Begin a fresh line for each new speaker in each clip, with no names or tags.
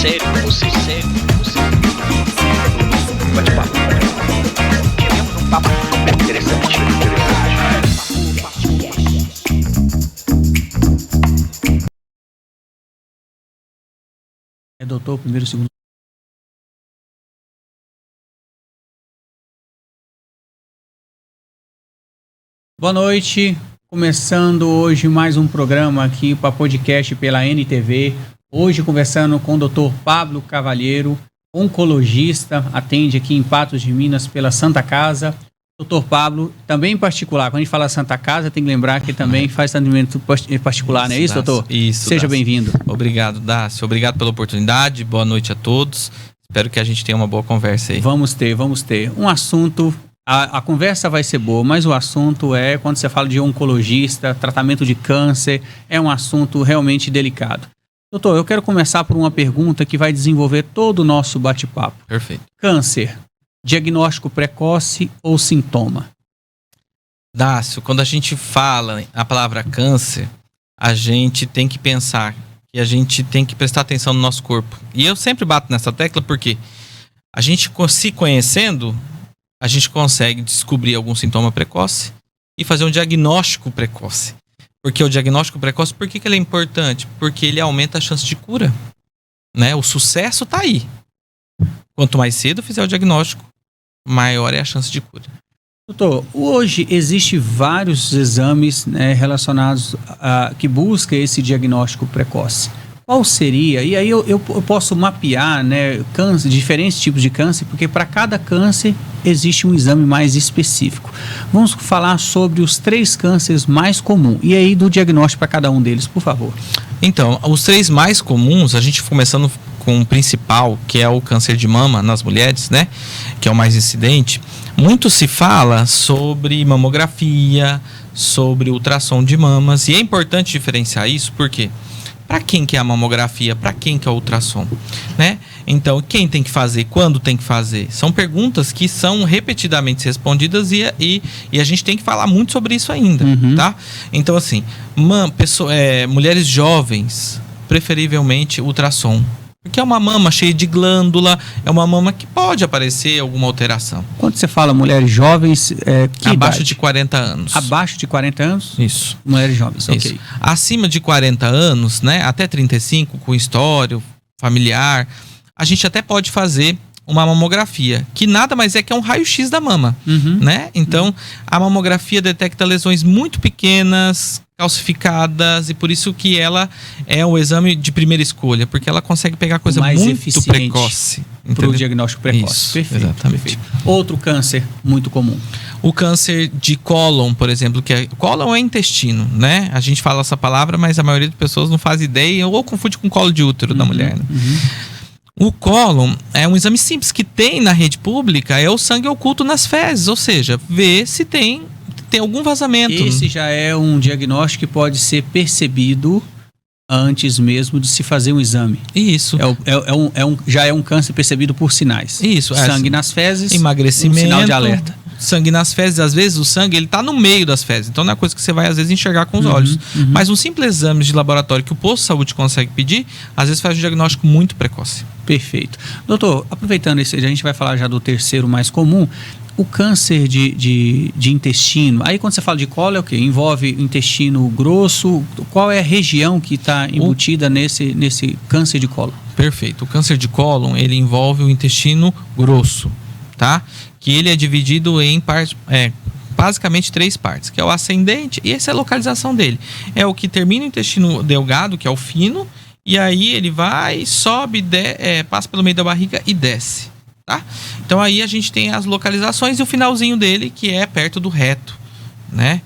sério com você. Bate-papo. Tivemos um papo bem interessante.
É doutor, primeiro, segundo. Boa noite, começando hoje mais um programa aqui para podcast pela NTV. Hoje conversando com o Dr. Pablo Cavalheiro, oncologista, atende aqui em Patos de Minas pela Santa Casa. Dr. Pablo, também em particular, quando a gente fala Santa Casa, tem que lembrar que também faz atendimento particular, não é isso, doutor?
Isso.
Seja bem-vindo.
Obrigado, Dácio. Obrigado pela oportunidade. Boa noite a todos. Espero que a gente tenha uma boa conversa aí.
Vamos ter. Um assunto, a conversa vai ser boa, mas o assunto é, quando você fala de oncologista, tratamento de câncer, é um assunto realmente delicado. Doutor, eu quero começar por uma pergunta que vai desenvolver todo o nosso bate-papo.
Perfeito.
Câncer, diagnóstico precoce ou sintoma?
Dácio, quando a gente fala a palavra câncer, a gente tem que pensar que a gente tem que prestar atenção no nosso corpo. E eu sempre bato nessa tecla porque a gente, se conhecendo, a gente consegue descobrir algum sintoma precoce e fazer um diagnóstico precoce. Porque o diagnóstico precoce, por que ele é importante? Porque ele aumenta a chance de cura, né? O sucesso está aí. Quanto mais cedo fizer o diagnóstico, maior é a chance de cura.
Doutor, hoje existem vários exames, né, relacionados a que busca esse diagnóstico precoce. Qual seria? E aí eu posso mapear, né, câncer, diferentes tipos de câncer, porque para cada câncer existe um exame mais específico. Vamos falar sobre os 3 cânceres mais comuns e aí do diagnóstico para cada um deles, por favor.
Então, os 3 mais comuns, a gente começando com o principal, que é o câncer de mama nas mulheres, né, que é o mais incidente. Muito se fala sobre mamografia, sobre ultrassom de mamas, e é importante diferenciar isso porque para quem que é a mamografia, para quem que é o ultrassom, né? Então, quem tem que fazer, quando tem que fazer? São perguntas que são repetidamente respondidas e a gente tem que falar muito sobre isso ainda, tá? Então, assim, mulheres jovens, preferivelmente ultrassom. Porque é uma mama cheia de glândula, é uma mama que pode aparecer alguma alteração.
Quando você fala mulheres jovens, que
abaixo
idade?
de 40 anos.
Abaixo de 40 anos?
Isso.
Mulheres jovens, ok.
Isso. Acima de 40 anos, né, até 35, com história familiar, a gente até pode fazer uma mamografia, que nada mais é que um raio-x da mama, né? Então, a mamografia detecta lesões muito pequenas, calcificadas, e por isso que ela é o exame de primeira escolha, porque ela consegue pegar coisa
mais
muito
eficiente
precoce.
Para o diagnóstico precoce.
Isso,
perfeito,
exatamente.
Perfeito. Outro câncer muito comum.
O câncer de cólon, por exemplo, cólon é intestino, né? A gente fala essa palavra, mas a maioria das pessoas não faz ideia ou confunde com colo de útero da mulher, né? O cólon é um exame simples que tem na rede pública, é o sangue oculto nas fezes, ou seja, ver se tem algum vazamento.
Esse já é um diagnóstico que pode ser percebido antes mesmo de se fazer um exame.
Isso.
Já é um câncer percebido por sinais.
Isso.
Sangue nas fezes,
emagrecimento,
um sinal de alerta.
Sangue nas fezes, às vezes o sangue ele tá no meio das fezes, então não é coisa que você vai às vezes enxergar com os olhos. Mas um simples exame de laboratório que o posto de saúde consegue pedir, às vezes faz um diagnóstico muito precoce.
Perfeito. Doutor, aproveitando esse, a gente vai falar já do terceiro mais comum, o câncer de intestino. Aí quando você fala de colo é o quê? Envolve intestino grosso? Qual é a região que está embutida nesse câncer de colo?
Perfeito. O câncer de cólon, ele envolve o intestino grosso, tá? Que ele é dividido em basicamente 3 partes, que é o ascendente, e essa é a localização dele. É o que termina o intestino delgado, que é o fino, e aí ele vai, sobe, passa pelo meio da barriga e desce, tá? Então aí a gente tem as localizações e o finalzinho dele, que é perto do reto, né?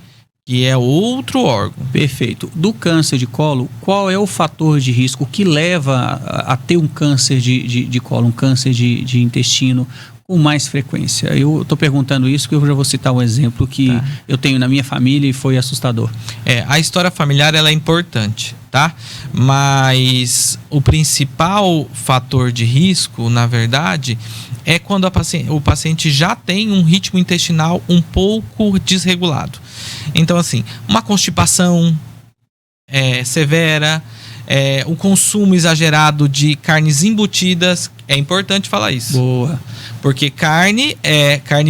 Que é outro órgão.
Perfeito. Do câncer de colo, qual é o fator de risco que leva a ter um câncer de colo, um câncer de intestino com mais frequência? Eu estou perguntando isso porque eu já vou citar um exemplo que eu tenho na minha família e foi assustador.
A história familiar ela é importante, tá? Mas o principal fator de risco, na verdade, é quando o paciente já tem um ritmo intestinal um pouco desregulado. Então, assim, uma constipação severa, o consumo exagerado de carnes embutidas. É importante falar isso.
Boa.
Porque carne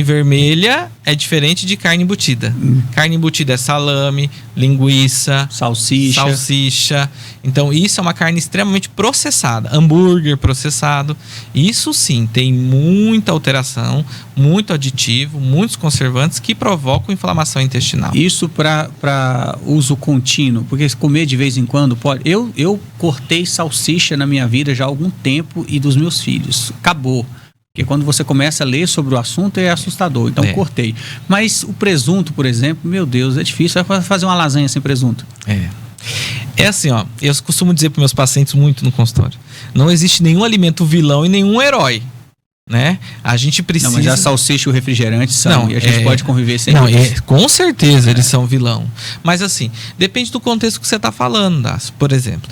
vermelha é diferente de carne embutida. Carne embutida é salame, linguiça, salsicha. Então isso é uma carne extremamente processada. Hambúrguer processado. Isso sim, tem muita alteração, muito aditivo, muitos conservantes que provocam inflamação intestinal.
Isso para uso contínuo, porque comer de vez em quando pode. Eu cortei salsicha na minha vida já há algum tempo e dos meus filhos. Acabou. Porque quando você começa a ler sobre o assunto é assustador. Então cortei. Mas o presunto, por exemplo, meu Deus, é difícil fazer uma lasanha sem presunto.
É assim, ó. Eu costumo dizer para meus pacientes muito no consultório: não existe nenhum alimento vilão e nenhum herói. Né? A gente precisa...
Não, mas a salsicha e o refrigerante são, e a gente pode conviver sem eles.
Com certeza eles são vilão. Mas assim, depende do contexto que você está falando, Dácio. Por exemplo,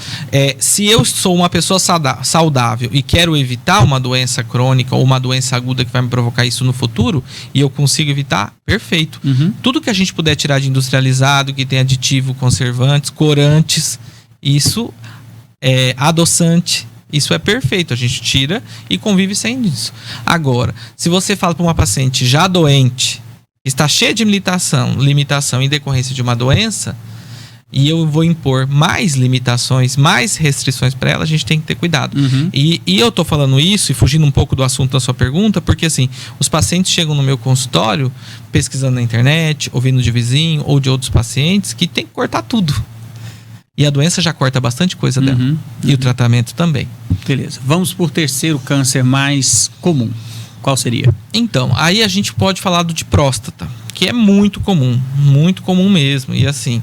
se eu sou uma pessoa saudável e quero evitar uma doença crônica ou uma doença aguda que vai me provocar isso no futuro, e eu consigo evitar, perfeito. Tudo que a gente puder tirar de industrializado, que tem aditivo, conservantes, corantes, isso é adoçante. Isso é perfeito, a gente tira e convive sem isso. Agora, se você fala para uma paciente já doente, está cheia de limitação em decorrência de uma doença, e eu vou impor mais limitações, mais restrições para ela, a gente tem que ter cuidado. E eu tô falando isso, e fugindo um pouco do assunto da sua pergunta, porque assim, os pacientes chegam no meu consultório, pesquisando na internet, ouvindo de vizinho ou de outros pacientes, que tem que cortar tudo. E a doença já corta bastante coisa dela. E o tratamento também.
Beleza. Vamos por terceiro câncer mais comum. Qual seria?
Então, aí a gente pode falar do de próstata, que é muito comum mesmo. E assim,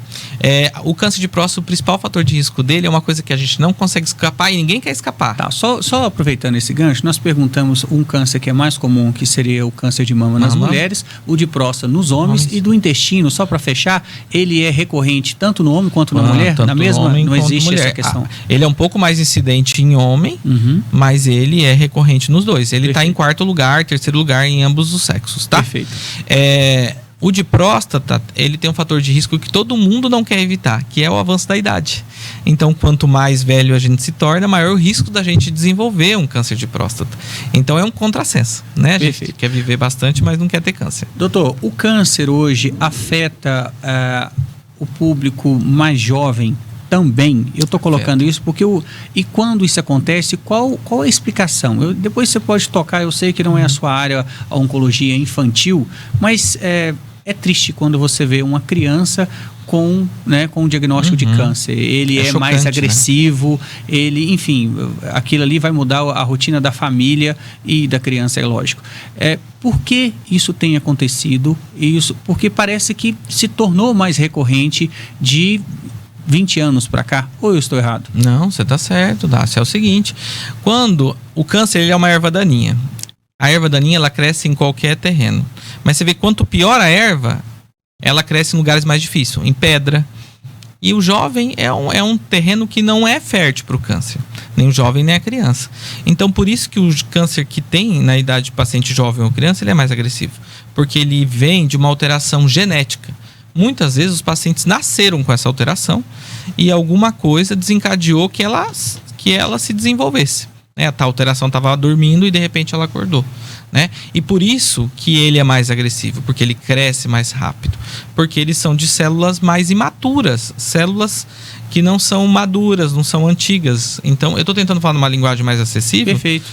o câncer de próstata, o principal fator de risco dele é uma coisa que a gente não consegue escapar e ninguém quer escapar.
Tá, só aproveitando esse gancho, nós perguntamos um câncer que é mais comum, que seria o câncer de mama nas mulheres, o de próstata nos homens, e do intestino, só para fechar, ele é recorrente tanto no homem quanto na mulher? Na mesma, não existe essa questão.
Ele é um pouco mais incidente em homem, mas ele é recorrente nos dois. Ele está em quarto lugar, terceiro lugar em ambos os sexos, tá?
Perfeito.
O de próstata, ele tem um fator de risco que todo mundo não quer evitar, que é o avanço da idade. Então, quanto mais velho a gente se torna, maior o risco da gente desenvolver um câncer de próstata. Então, é um contrassenso, né? A gente quer viver bastante, mas não quer ter câncer.
Doutor, o câncer hoje afeta o público mais jovem também? Eu estou colocando isso porque e quando isso acontece, qual é a explicação? Depois você pode tocar, eu sei que não é a sua área, a oncologia infantil, mas é triste quando você vê uma criança com um diagnóstico de câncer. Ele é chocante, mais agressivo, né? Enfim, aquilo ali vai mudar a rotina da família e da criança, é lógico. Por que isso tem acontecido? Porque parece que se tornou mais recorrente de 20 anos para cá, ou eu estou errado?
Não, você está certo, Dácio. É o seguinte, quando o câncer ele é uma erva daninha, a erva daninha ela cresce em qualquer terreno, mas você vê quanto pior a erva, ela cresce em lugares mais difíceis, em pedra. E o jovem é um terreno que não é fértil para o câncer, nem o jovem nem a criança. Então por isso que o câncer que tem na idade de paciente jovem ou criança, ele é mais agressivo, porque ele vem de uma alteração genética. Muitas vezes os pacientes nasceram com essa alteração e alguma coisa desencadeou que ela se desenvolvesse. A tal alteração estava dormindo e de repente ela acordou. Né? E por isso que ele é mais agressivo, porque ele cresce mais rápido. Porque eles são de células mais imaturas, células que não são maduras, não são antigas. Então, eu estou tentando falar numa linguagem mais acessível.
Perfeito.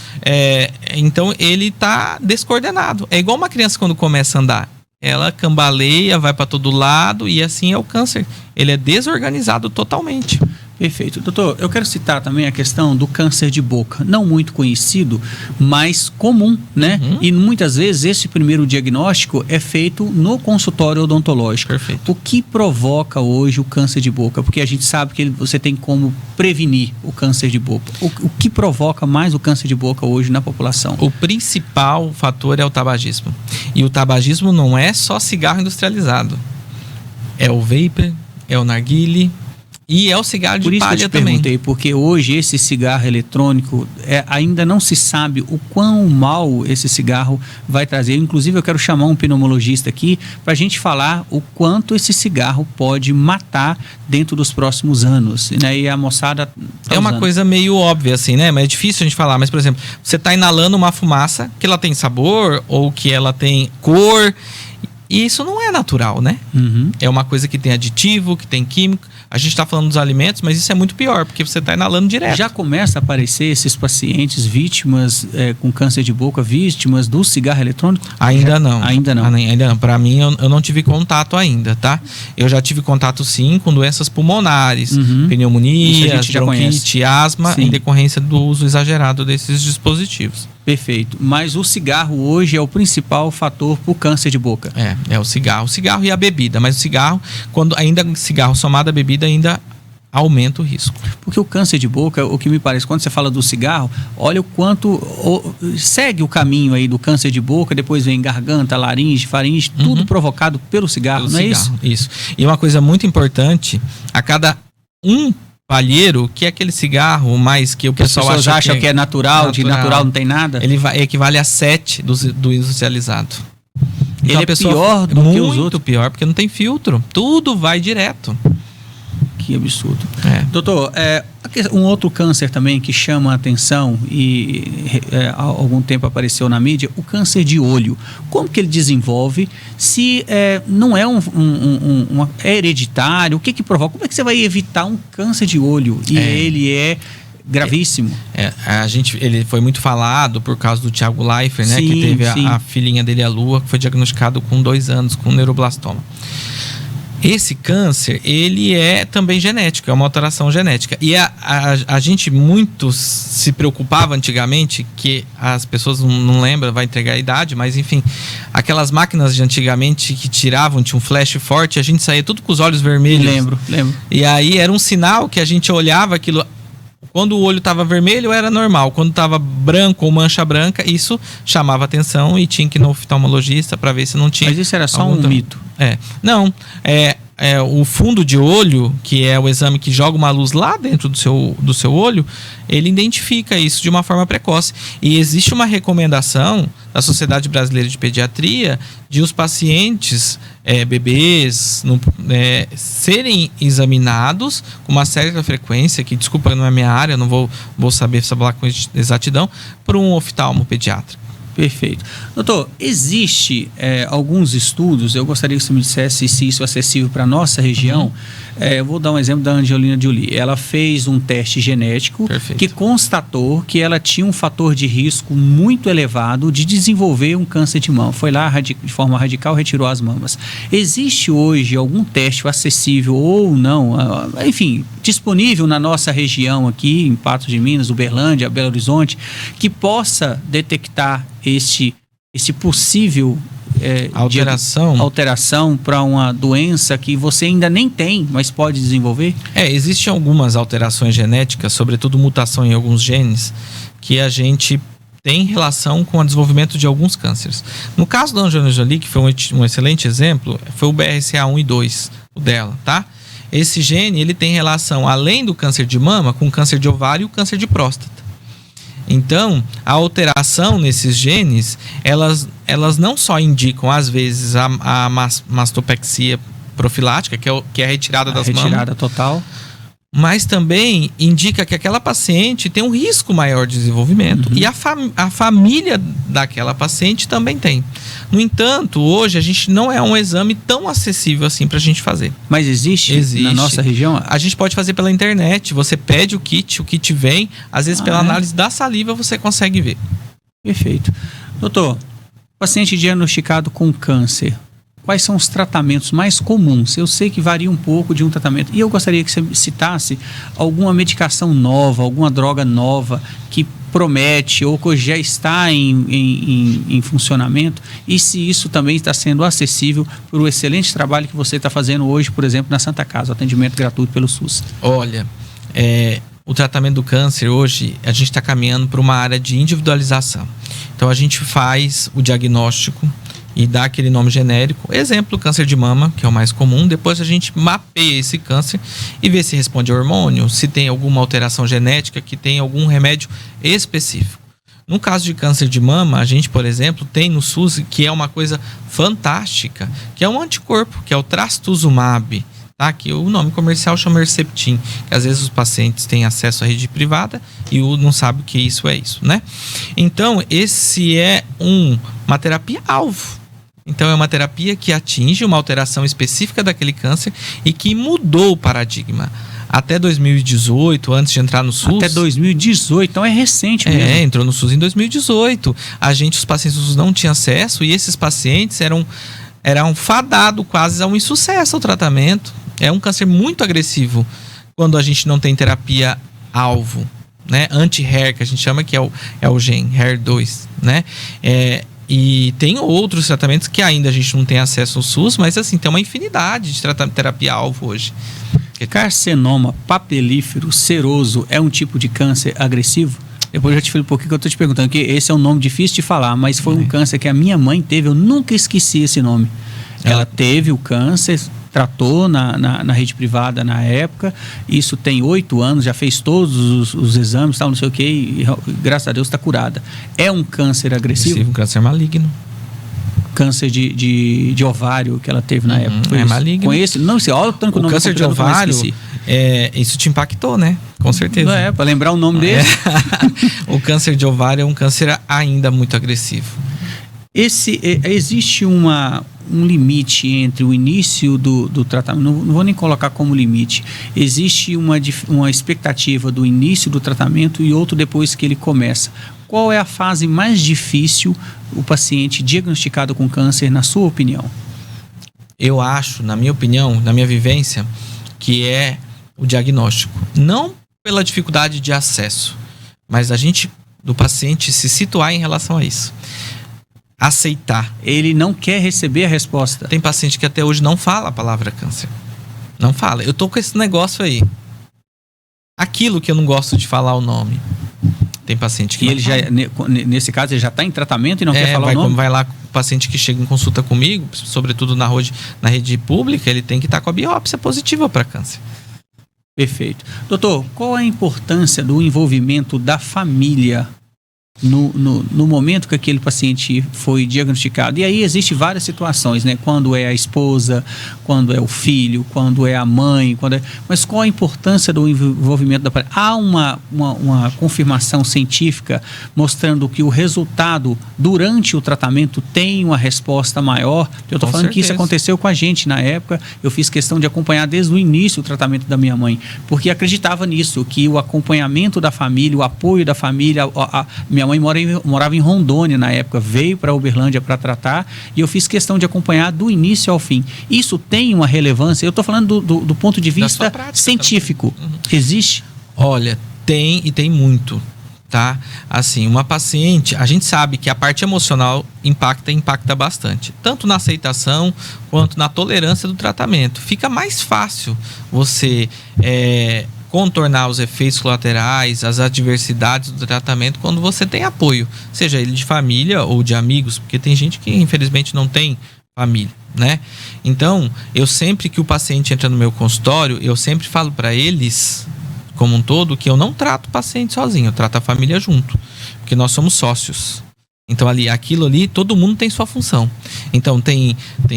Então, ele está descoordenado. É igual uma criança quando começa a andar. Ela cambaleia, vai para todo lado e assim é o câncer. Ele é desorganizado totalmente.
Perfeito. Doutor, eu quero citar também a questão do câncer de boca. Não muito conhecido, mas comum, né? E muitas vezes esse primeiro diagnóstico é feito no consultório odontológico.
Perfeito.
O que provoca hoje o câncer de boca? Porque a gente sabe que você tem como prevenir o câncer de boca. O que provoca mais o câncer de boca hoje na população?
O principal fator é o tabagismo. E o tabagismo não é só cigarro industrializado. É o vapor, é o narguile, E é o cigarro de
Por isso que eu
palha
te
também.
perguntei, porque hoje esse cigarro eletrônico ainda não se sabe o quão mal esse cigarro vai trazer. Inclusive, eu quero chamar um pneumologista aqui para a gente falar o quanto esse cigarro pode matar dentro dos próximos anos, né? E a moçada tá
É uma
usando.
coisa meio óbvia, assim, né? Mas é difícil a gente falar. Mas, por exemplo, você tá inalando uma fumaça que ela tem sabor ou que ela tem cor. E isso não é natural, né?
Uhum.
É uma coisa que tem aditivo, que tem químico. A gente está falando dos alimentos, mas isso é muito pior, porque você está inalando direto.
Já começa a aparecer esses pacientes vítimas com câncer de boca, vítimas do cigarro eletrônico?
Ainda não.
Ainda não.
Ainda não. Para mim, eu não tive contato ainda, tá? Eu já tive contato, sim, com doenças pulmonares,
Uhum. Isso a
pneumonia,
gente já
bronquite,
conhece.
asma,
Sim.
em decorrência do uso exagerado desses dispositivos.
Perfeito. Mas o cigarro hoje é o principal fator para o câncer de boca.
É o cigarro. O cigarro e a bebida. Mas o cigarro, quando ainda cigarro somado à bebida, ainda aumenta o risco.
Porque o câncer de boca, o que me parece, quando você fala do cigarro, olha o quanto segue o caminho aí do câncer de boca, depois vem garganta, laringe, faringe, tudo provocado pelo cigarro,
Pelo
não
cigarro,
é isso?
Isso. E uma coisa muito importante, a cada um palheiro, que é aquele cigarro mais que o
Que as
pessoal
pessoas acham que é natural, de natural não tem nada.
ele equivale a 7 do industrializado. Então,
Ele
a pessoa
pior do que os
muito
outros.
pior, porque não tem filtro. Tudo vai direto.
Que absurdo.
É.
Doutor, um outro câncer também que chama a atenção e há algum tempo apareceu na mídia, o câncer de olho. Como que ele desenvolve? Se não é é hereditário, o que provoca? Como é que você vai evitar um câncer de olho? E ele é gravíssimo.
Ele foi muito falado por causa do Thiago Leifert, né?
Sim,
Que teve
sim.
a filhinha dele, a Lua, que foi diagnosticado com 2 anos com neuroblastoma. Esse câncer, ele é também genético, é uma alteração genética. E a gente muito se preocupava antigamente, que as pessoas não lembram, vai entregar a idade, mas enfim, aquelas máquinas de antigamente que tiravam, tinha um flash forte, a gente saía tudo com os olhos vermelhos.
Lembro.
E aí era um sinal que a gente olhava aquilo. Quando o olho estava vermelho era normal, quando estava branco ou mancha branca, isso chamava atenção e tinha que ir no oftalmologista para ver se não tinha.
Mas isso era só
algum
mito.
Não, o fundo de olho, que é o exame que joga uma luz lá dentro do seu olho, ele identifica isso de uma forma precoce. E existe uma recomendação da Sociedade Brasileira de Pediatria de os pacientes, bebês, serem examinados com uma certa frequência, que, desculpa, não é minha área, não vou saber falar com exatidão, por um oftalmo pediatra.
Perfeito. Doutor, existe alguns estudos, eu gostaria que você me dissesse se isso é acessível para a nossa região. Eu vou dar um exemplo da Angelina Jolie. Ela fez um teste genético
Perfeito.
que constatou que ela tinha um fator de risco muito elevado de desenvolver um câncer de mama. Foi lá de forma radical, retirou as mamas. Existe hoje algum teste acessível ou não, enfim, disponível na nossa região aqui, em Patos de Minas, Uberlândia, Belo Horizonte, que possa detectar esse possível alteração para uma doença que você ainda nem tem, mas pode desenvolver?
Existem algumas alterações genéticas, sobretudo mutação em alguns genes, que a gente tem relação com o desenvolvimento de alguns cânceres. No caso da Angelina Jolie, que foi um excelente exemplo, foi o BRCA1 e 2, o dela, tá? Esse gene, ele tem relação, além do câncer de mama, com o câncer de ovário e o câncer de próstata. Então, a alteração nesses genes, elas não só indicam, às vezes, a mastopexia profilática, que é a retirada das mamas.
Retirada total.
Mas também indica que aquela paciente tem um risco maior de desenvolvimento. E a família daquela paciente também tem. No entanto, hoje a gente não é um exame tão acessível assim para a gente fazer.
Mas existe na nossa região?
A gente pode fazer pela internet. Você pede o kit vem. Às vezes, pela análise da saliva, você consegue ver.
Perfeito. Doutor, paciente diagnosticado com câncer, quais são os tratamentos mais comuns? Eu sei que varia um pouco de um tratamento. E eu gostaria que você citasse alguma medicação nova, alguma droga nova que promete ou que já está em funcionamento, e se isso também está sendo acessível por o excelente trabalho que você está fazendo hoje, por exemplo, na Santa Casa, o atendimento gratuito pelo SUS.
Olha, o tratamento do câncer hoje, a gente está caminhando para uma área de individualização. Então a gente faz o diagnóstico e dá aquele nome genérico. Exemplo, câncer de mama, que é o mais comum. Depois a gente mapeia esse câncer e vê se responde a hormônio, se tem alguma alteração genética, que tem algum remédio específico. No caso de câncer de mama, a gente, por exemplo, tem no SUS, que é uma coisa fantástica, que é um anticorpo, que é o trastuzumab. Tá? Que o nome comercial chama Herceptin, que às vezes os pacientes têm acesso à rede privada e não sabe o que isso é isso, né? Então, esse é uma terapia-alvo. Então, é uma terapia que atinge uma alteração específica daquele câncer e que mudou o paradigma. Até 2018, antes de entrar no SUS...
Até 2018, então é recente mesmo.
Entrou no SUS em 2018. Os pacientes do SUS não tinham acesso e esses pacientes eram fadados quase a um insucesso ao tratamento. É um câncer muito agressivo quando a gente não tem terapia-alvo, né? Anti-HER, que a gente chama, que é o gen HER2, né? E tem outros tratamentos que ainda a gente não tem acesso ao SUS, mas assim, tem uma infinidade de terapia-alvo hoje.
Carcinoma papilífero seroso é um tipo de câncer agressivo? Depois eu já te falei um pouquinho que eu tô te perguntando, que esse é um nome difícil de falar, mas foi um câncer que a minha mãe teve, eu nunca esqueci esse nome. Ela teve o câncer, tratou na rede privada na época, isso tem 8 anos, já fez todos os exames, tal, não sei o que, e graças a Deus está curada. É um câncer agressivo?
Um câncer maligno.
Câncer de ovário que ela teve na época. Foi
maligno.
Conhece? Não sei, olha o tanto que o nome
câncer de ovário, isso te impactou, né? Com certeza.
Para lembrar o nome dele.
O câncer de ovário é um câncer ainda muito agressivo.
Existe um limite entre o início do tratamento, não vou nem colocar como limite, existe uma expectativa do início do tratamento e outro depois que ele começa. Qual é a fase mais difícil o paciente diagnosticado com câncer, na sua opinião?
Eu acho, na minha opinião, na minha vivência, que é o diagnóstico. Não pela dificuldade de acesso, mas do paciente se situar em relação a isso. Aceitar.
Ele não quer receber a resposta.
Tem paciente que até hoje não fala a palavra câncer. Não fala. Eu tô com esse negócio aí. Aquilo que eu não gosto de falar o nome. Tem paciente que
ele já, nesse caso, ele já está em tratamento e não quer falar o nome?
Vai lá, o paciente que chega em consulta comigo, sobretudo na rede pública, ele tem que estar com a biópsia positiva para câncer.
Perfeito. Doutor, qual a importância do envolvimento da família no momento que aquele paciente foi diagnosticado? E aí existem várias situações, né? Quando é a esposa, quando é o filho, quando é a mãe, mas qual a importância do envolvimento da família? Há uma confirmação científica mostrando que o resultado durante o tratamento tem uma resposta maior. Eu estou falando que isso aconteceu com a gente na época. Eu fiz questão de acompanhar desde o início o tratamento da minha mãe, porque acreditava nisso, que o acompanhamento da família, o apoio da família, minha mãe morava em Rondônia na época, veio para Uberlândia para tratar e eu fiz questão de acompanhar do início ao fim. Isso tem uma relevância? Eu estou falando do ponto de vista científico. Existe?
Olha, tem e tem muito, tá? Assim, uma paciente, a gente sabe que a parte emocional impacta bastante, tanto na aceitação quanto na tolerância do tratamento. Fica mais fácil você contornar os efeitos colaterais, as adversidades do tratamento quando você tem apoio, seja ele de família ou de amigos, porque tem gente que infelizmente não tem família, né? Então, eu sempre que o paciente entra no meu consultório, eu sempre falo para eles, como um todo, que eu não trato o paciente sozinho, eu trato a família junto, porque nós somos sócios. Então, aquilo ali, todo mundo tem sua função. Então, tem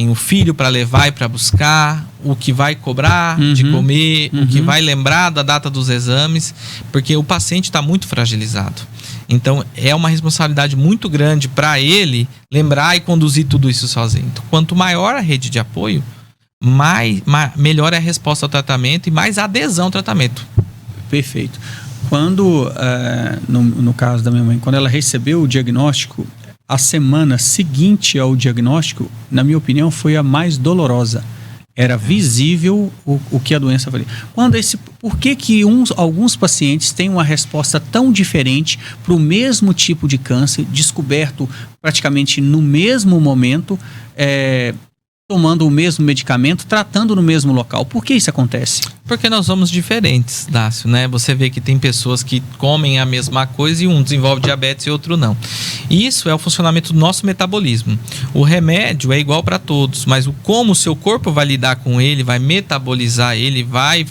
o filho para levar e para buscar, o que vai cobrar de comer, o que vai lembrar da data dos exames, porque o paciente está muito fragilizado. Então, é uma responsabilidade muito grande para ele lembrar e conduzir tudo isso sozinho. Então, quanto maior a rede de apoio, melhor é a resposta ao tratamento e mais adesão ao tratamento.
Perfeito. Quando, no caso da minha mãe, quando ela recebeu o diagnóstico, a semana seguinte ao diagnóstico, na minha opinião, foi a mais dolorosa. Era visível o que a doença fazia. Por que alguns pacientes têm uma resposta tão diferente para o mesmo tipo de câncer, descoberto praticamente no mesmo momento? tomando o mesmo medicamento, tratando no mesmo local. Por que isso acontece?
Porque nós somos diferentes, Dácio, né? Você vê que tem pessoas que comem a mesma coisa e um desenvolve diabetes e outro não. Isso é o funcionamento do nosso metabolismo. O remédio é igual para todos, mas como o seu corpo vai lidar com ele, vai metabolizar ele, vai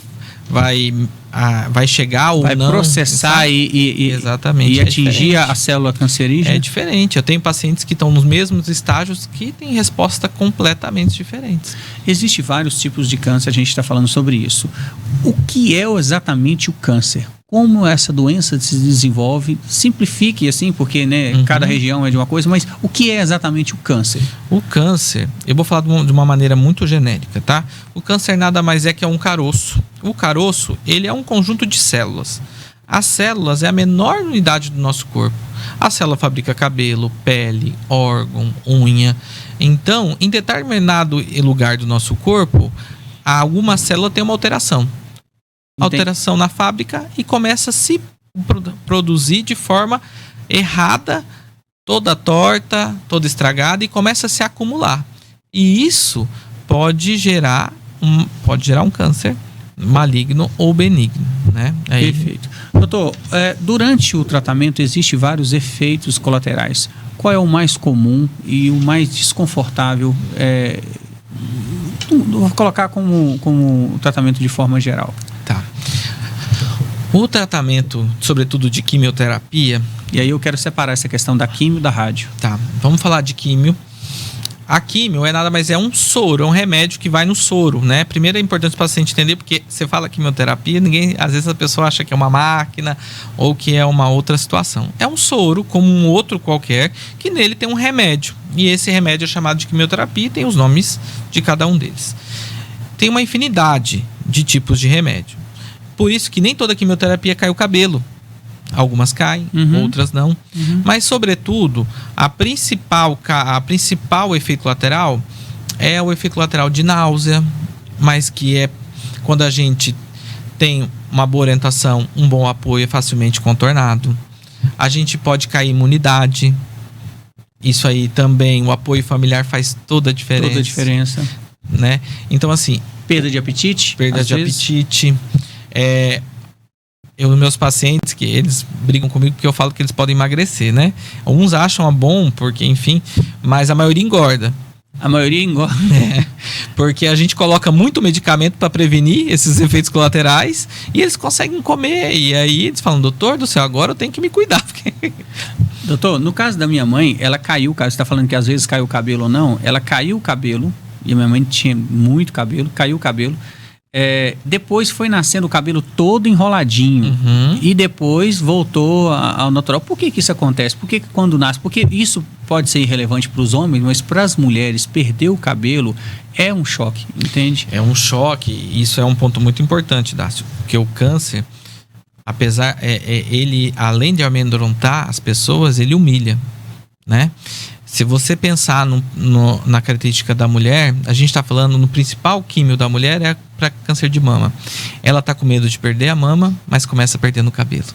chegar ou
vai
não...
processar
exatamente,
e atingir a célula cancerígena?
É diferente. Eu tenho pacientes que estão nos mesmos estágios que têm respostas completamente diferentes.
Existem vários tipos de câncer, a gente está falando sobre isso. O que é exatamente o câncer? Como essa doença se desenvolve? Simplifique assim, porque cada região é de uma coisa, mas o que é exatamente o câncer?
O câncer, eu vou falar de uma maneira muito genérica, tá? O câncer nada mais é que um caroço. O caroço, ele é um conjunto de células. As células é a menor unidade do nosso corpo. A célula fabrica cabelo, pele, órgão, unha. Então, em determinado lugar do nosso corpo, alguma célula tem uma alteração. Alteração na fábrica e começa a se produzir de forma errada, toda torta, toda estragada, e começa a se acumular. E isso pode gerar um câncer maligno ou benigno, né?
Perfeito. Doutor, durante o tratamento existem vários efeitos colaterais. Qual é o mais comum e o mais desconfortável? Vou colocar como tratamento de forma geral.
Tá. O tratamento, sobretudo de quimioterapia...
E aí eu quero separar essa questão da quimio da rádio.
Tá, vamos falar de quimio. A quimio nada mais é um soro, é um remédio que vai no soro, né? Primeiro é importante o paciente entender, porque você fala quimioterapia, às vezes a pessoa acha que é uma máquina ou que é uma outra situação. É um soro, como um outro qualquer, que nele tem um remédio. E esse remédio é chamado de quimioterapia e tem os nomes de cada um deles. Tem uma infinidade de tipos de remédio. Por isso que nem toda quimioterapia cai o cabelo. Algumas caem, outras não. Mas, sobretudo, a principal efeito lateral é o efeito lateral de náusea, mas que é quando a gente tem uma boa orientação, um bom apoio, é facilmente contornado. A gente pode cair imunidade. Isso aí também, o apoio familiar faz toda a diferença.
Toda a diferença.
Né? Então, assim...
Perda de apetite?
Perda de apetite. Meus pacientes, que eles brigam comigo porque eu falo que eles podem emagrecer, né? Uns acham bom, porque, enfim, mas a maioria engorda.
A maioria engorda.
Porque a gente coloca muito medicamento para prevenir esses efeitos colaterais e eles conseguem comer. E aí eles falam, doutor do céu, agora eu tenho que me cuidar.
Doutor, no caso da minha mãe, ela caiu o cabelo. Você está falando que às vezes caiu o cabelo ou não? Ela caiu o cabelo, e a minha mãe tinha muito cabelo, caiu o cabelo. Depois foi nascendo o cabelo todo enroladinho e depois voltou ao natural. Por que isso acontece? Por que quando nasce? Porque isso pode ser irrelevante para os homens, mas para as mulheres, perder o cabelo é um choque, entende? É
um choque. Isso é um ponto muito importante, Dácio. Porque o câncer, apesar, ele, além de amedrontar as pessoas, ele humilha, né? Se você pensar na característica da mulher, a gente está falando no principal químio da mulher é para câncer de mama. Ela está com medo de perder a mama, mas começa perdendo o cabelo.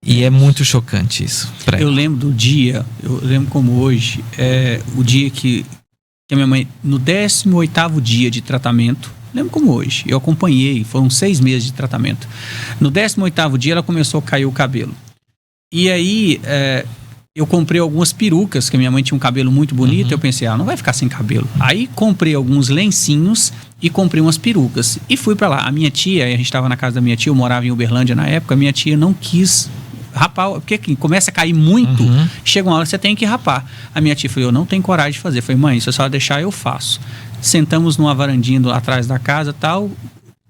E é muito chocante isso.
Eu lembro do dia, eu lembro como hoje, o dia que a minha mãe, no 18º dia de tratamento, lembro como hoje, eu acompanhei, foram 6 meses de tratamento. No 18º dia ela começou a cair o cabelo. E aí... eu comprei algumas perucas, que a minha mãe tinha um cabelo muito bonito, eu pensei, não vai ficar sem cabelo. Aí comprei alguns lencinhos e comprei umas perucas. E fui pra lá. A minha tia, a gente estava na casa da minha tia, eu morava em Uberlândia na época, a minha tia não quis rapar, porque começa a cair muito, chega uma hora que você tem que rapar. A minha tia falou, eu não tenho coragem de fazer. Eu falei, mãe, se a senhora deixar, eu faço. Sentamos numa varandinha atrás da casa e tal...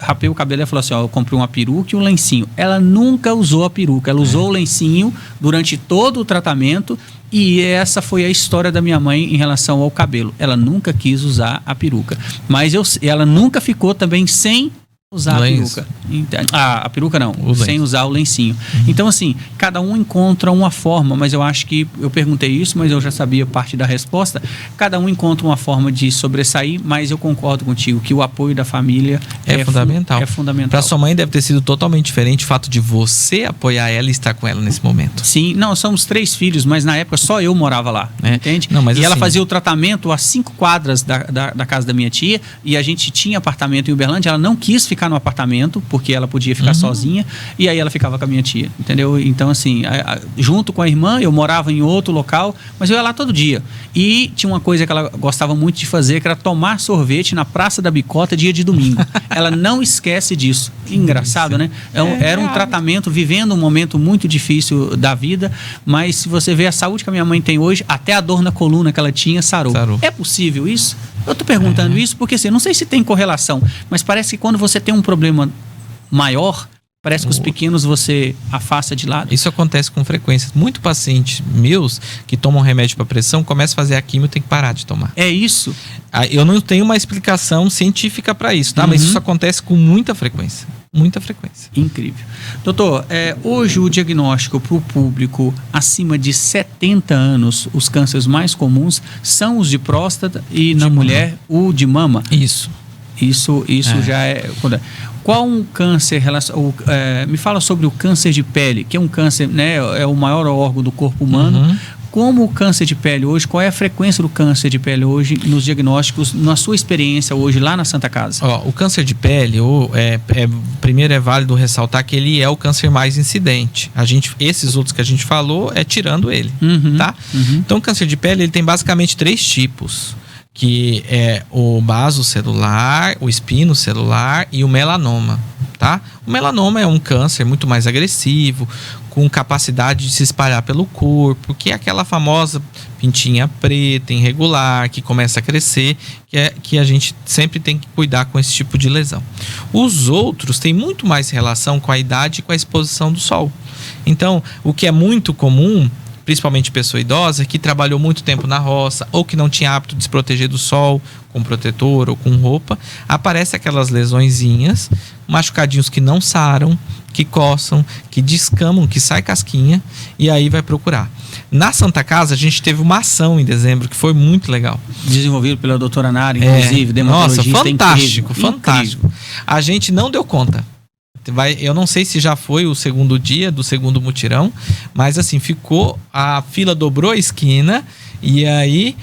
Rapei o cabelo e falou assim, eu comprei uma peruca e um lencinho. Ela nunca usou a peruca, ela usou o lencinho durante todo o tratamento e essa foi a história da minha mãe em relação ao cabelo. Ela nunca quis usar a peruca, mas ela nunca ficou também sem usar a peruca. A peruca não, sem usar o lencinho. Então, assim, cada um encontra uma forma, mas eu acho que, eu perguntei isso, mas eu já sabia parte da resposta, cada um encontra uma forma de sobressair, mas eu concordo contigo que o apoio da família
é fundamental.
É fundamental.
Para sua mãe deve ter sido totalmente diferente o fato de você apoiar ela e estar com ela nesse momento.
Sim, não, somos 3 filhos, mas na época só eu morava lá, entende?
Não, mas
e ela
assim,
fazia o tratamento a 5 quadras da casa da minha tia, e a gente tinha apartamento em Uberlândia, ela não quis ficar no apartamento, porque ela podia ficar sozinha, e aí ela ficava com a minha tia, entendeu? Então, assim, junto com a irmã, eu morava em outro local, mas eu ia lá todo dia. E tinha uma coisa que ela gostava muito de fazer, que era tomar sorvete na Praça da Bicota dia de domingo. Ela não esquece disso. Engraçado, né? Era um tratamento, vivendo um momento muito difícil da vida, mas se você vê a saúde que a minha mãe tem hoje, até a dor na coluna que ela tinha sarou. É possível isso? Eu tô perguntando isso porque, assim, não sei se tem correlação, mas parece que quando você tem um problema maior, parece que os pequenos você afasta de lado.
Isso acontece com frequência. Muitos pacientes meus que tomam remédio para pressão começam a fazer a quimio e tem que parar de tomar.
É isso?
Eu não tenho uma explicação científica para isso, tá? Mas isso acontece com muita frequência. Muita frequência.
Incrível. Doutor, hoje o diagnóstico para o público acima de 70 anos, os cânceres mais comuns são os de próstata e na mulher o de mama.
Isso
já é... Qual um câncer... me fala sobre o câncer de pele, que é um câncer, né, é o maior órgão do corpo humano. Como o câncer de pele hoje, qual é a frequência do câncer de pele hoje nos diagnósticos, na sua experiência hoje lá na Santa Casa?
O câncer de pele, primeiro é válido ressaltar que ele é o câncer mais incidente. Esses outros que a gente falou é tirando ele, tá? Então o câncer de pele ele tem basicamente 3 tipos, que é o basocelular, o espinocelular e o melanoma, tá? O melanoma é um câncer muito mais agressivo, com capacidade de se espalhar pelo corpo, que é aquela famosa pintinha preta, irregular, que começa a crescer, que a gente sempre tem que cuidar com esse tipo de lesão. Os outros têm muito mais relação com a idade e com a exposição do sol. Então, o que é muito comum, principalmente pessoa idosa, que trabalhou muito tempo na roça ou que não tinha hábito de se proteger do sol com protetor ou com roupa, aparecem aquelas lesõezinhas, machucadinhos que não saram, que coçam, que descamam, que sai casquinha, e aí vai procurar. Na Santa Casa, a gente teve uma ação em dezembro que foi muito legal.
Desenvolvido pela doutora Nara, inclusive, dermatologista.
Nossa, fantástico,
incrível.
fantástico. A gente não deu conta. Eu não sei se já foi o segundo dia do segundo mutirão, mas assim, a fila dobrou a esquina e aí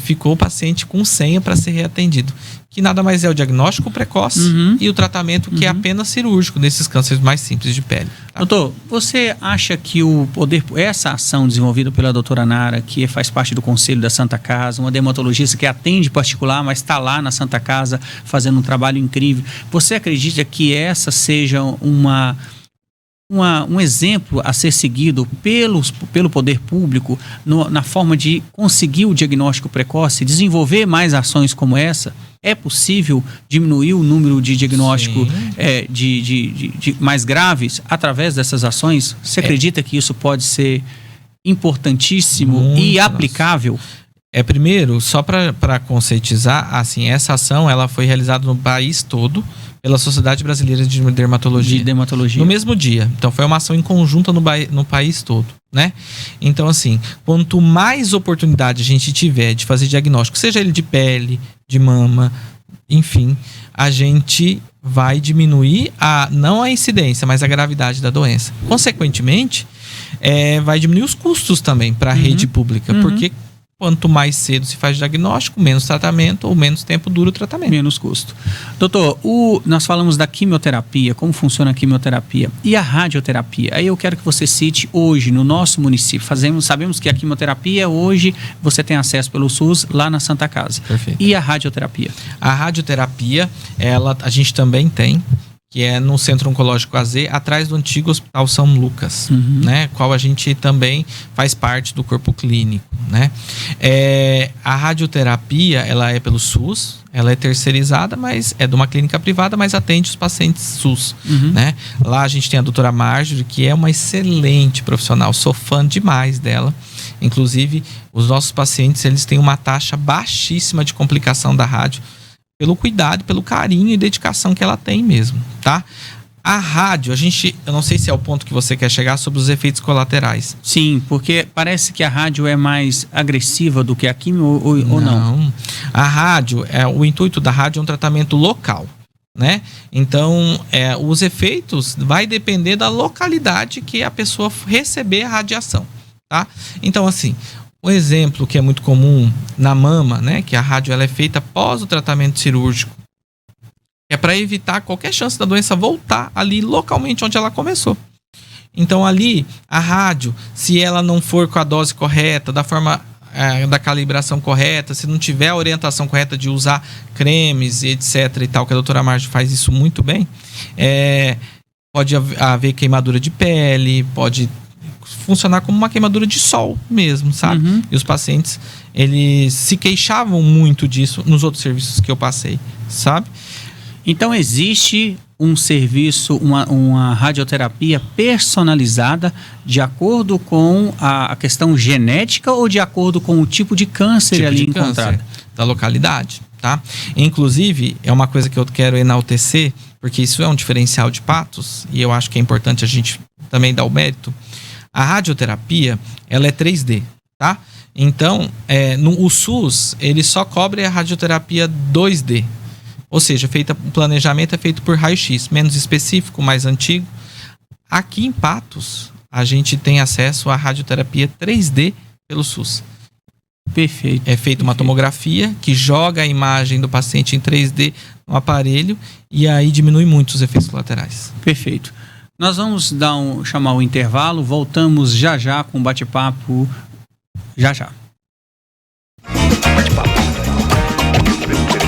ficou o paciente com senha para ser reatendido. Que nada mais é o diagnóstico precoce e o tratamento que é apenas cirúrgico desses cânceres mais simples de pele. Tá?
Doutor, você acha que essa ação desenvolvida pela doutora Nara, que faz parte do conselho da Santa Casa, uma dermatologista que atende particular, mas está lá na Santa Casa fazendo um trabalho incrível, você acredita que essa seja um exemplo a ser seguido pelo poder público na forma de conseguir o diagnóstico precoce, desenvolver mais ações como essa? É possível diminuir o número de diagnóstico de mais graves através dessas ações? Você acredita que isso pode ser importantíssimo e aplicável?
Primeiro, só para conscientizar, assim, essa ação ela foi realizada no país todo pela Sociedade Brasileira de Dermatologia. No mesmo dia. Então, foi uma ação em conjunta no país todo, né? Então, assim, quanto mais oportunidade a gente tiver de fazer diagnóstico, seja ele de pele, de mama, enfim, a gente vai diminuir não a incidência, mas a gravidade da doença. Consequentemente, vai diminuir os custos também para a rede pública, porque quanto mais cedo se faz diagnóstico, menos tratamento ou menos tempo dura o tratamento.
Menos custo. Doutor, nós falamos da quimioterapia, como funciona a quimioterapia e a radioterapia. Aí eu quero que você cite hoje no nosso município. Sabemos que a quimioterapia hoje você tem acesso pelo SUS lá na Santa Casa.
Perfeito.
E a radioterapia?
A radioterapia, a gente também tem, que é no Centro Oncológico AZ, atrás do antigo Hospital São Lucas, né? Qual a gente também faz parte do corpo clínico, né? A radioterapia, ela é pelo SUS, ela é terceirizada, mas é de uma clínica privada, mas atende os pacientes SUS, né? Lá a gente tem a doutora Marjorie, que é uma excelente profissional, sou fã demais dela. Inclusive, os nossos pacientes, eles têm uma taxa baixíssima de complicação da rádio, pelo cuidado, pelo carinho e dedicação que ela tem mesmo, tá? A rádio, eu não sei se é o ponto que você quer chegar sobre os efeitos colaterais.
Sim, porque parece que a rádio é mais agressiva do que a química ou não?
A rádio, o intuito da rádio é um tratamento local, né? Então, os efeitos vai depender da localidade que a pessoa receber a radiação, tá? Então, assim, o exemplo que é muito comum na mama, né? Que a rádio ela é feita após o tratamento cirúrgico. É para evitar qualquer chance da doença voltar ali localmente onde ela começou. Então ali, a rádio, se ela não for com a dose correta, da forma da calibração correta, se não tiver a orientação correta de usar cremes e etc e tal, que a doutora Marge faz isso muito bem, pode haver queimadura de pele, pode funcionar como uma queimadura de sol mesmo, sabe?
Uhum.
E os pacientes, eles se queixavam muito disso nos outros serviços que eu passei, sabe?
Então existe um serviço, uma radioterapia personalizada de acordo com a questão genética ou de acordo com o tipo de câncer ali encontrado?
Da localidade, tá? Inclusive, é uma coisa que eu quero enaltecer, porque isso é um diferencial de Patos, e eu acho que é importante a gente também dar o mérito. A radioterapia, ela é 3D, tá? Então, o SUS, ele só cobre a radioterapia 2D. Ou seja, o planejamento é feito por raio-x, menos específico, mais antigo. Aqui em Patos, a gente tem acesso à radioterapia 3D pelo SUS.
Perfeito.
É feita uma tomografia que joga a imagem do paciente em 3D no aparelho e aí diminui muito os efeitos colaterais.
Perfeito. Nós vamos chamar o intervalo, voltamos já com o bate-papo, já.
Bate-papo. Muito interessante.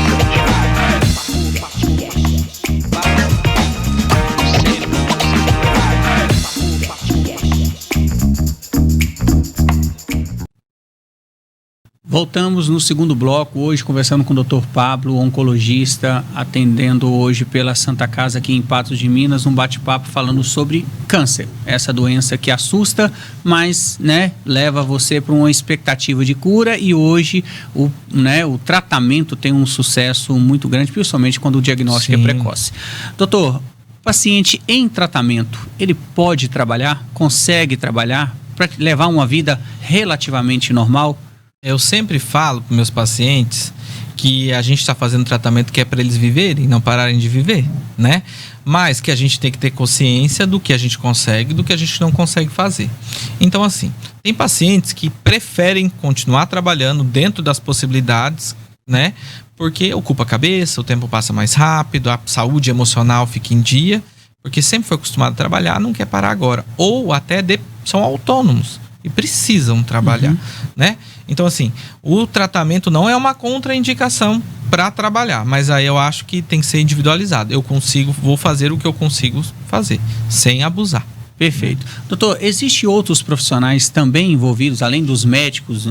Voltamos no segundo bloco, hoje conversando com o Dr. Pablo, oncologista, atendendo hoje pela Santa Casa aqui em Patos de Minas, um bate-papo falando sobre câncer, essa doença que assusta, mas leva você para uma expectativa de cura e hoje o tratamento tem um sucesso muito grande, principalmente quando o diagnóstico é precoce. Doutor, paciente em tratamento, ele pode trabalhar, consegue trabalhar para levar uma vida relativamente normal?
Eu sempre falo para meus pacientes que a gente está fazendo tratamento que é para eles viverem, não pararem de viver, né? Mas que a gente tem que ter consciência do que a gente consegue e do que a gente não consegue fazer. Então, assim, tem pacientes que preferem continuar trabalhando dentro das possibilidades, né? Porque ocupa a cabeça, o tempo passa mais rápido, a saúde emocional fica em dia, porque sempre foi acostumado a trabalhar, não quer parar agora. Ou até são autônomos e precisam trabalhar, né? Então, assim, o tratamento não é uma contraindicação para trabalhar, mas aí eu acho que tem que ser individualizado. Vou fazer o que eu consigo fazer, sem abusar.
Perfeito. Doutor, existem outros profissionais também envolvidos, além dos médicos,